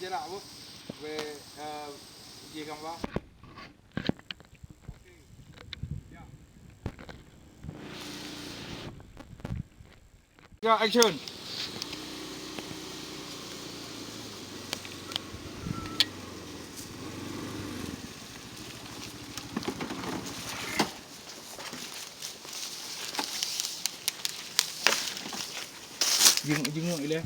je nak apa? We uji gambar. Okey. Ya. Ya, action. Jenguk ile.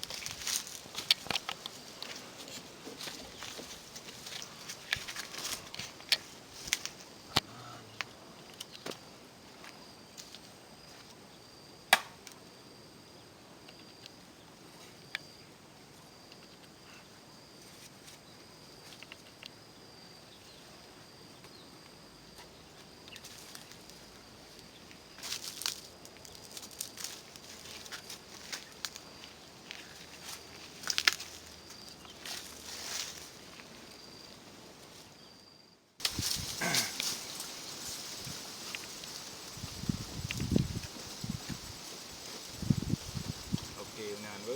Okey, unan apa?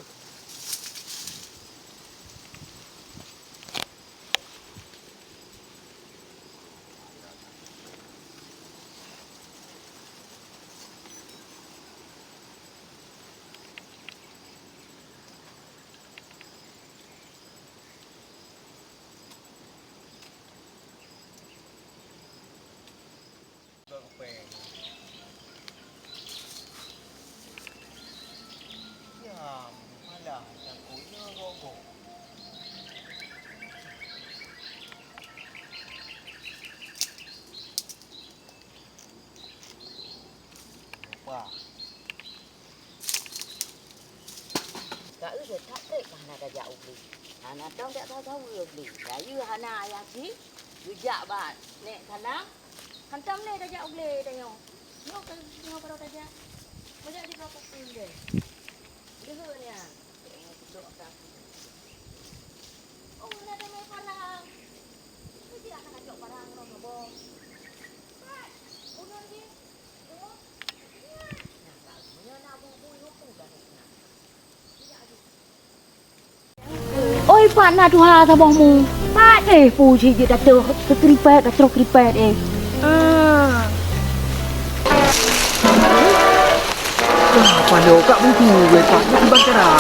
Peng. Ya, malah tak punya gogok. Lupa. Tak usah tak kek mana dah jauh beli. Hana tahu tak tahu beli. Layu hana ayah si, jujak bat. Nek sana, hantam nek dah jauh beli dah yo. Yo ke yo pada dah jauh. Banyak di berapa pun deh. Dulu ni ah. Tengok duduk kat. Oh, nak ada mai parang. Tu dia nak ajak parang orang bos. Hai. Unon dia. Oh. Nah, kalau punya nak bubuh pun dah nak. Ôi bạn là thu hà sao bong mù bạn ê phù chỉ gì đã chờ cái creeper đã chờ creeper ê Pada kak buku gue tak nak dibaca dah.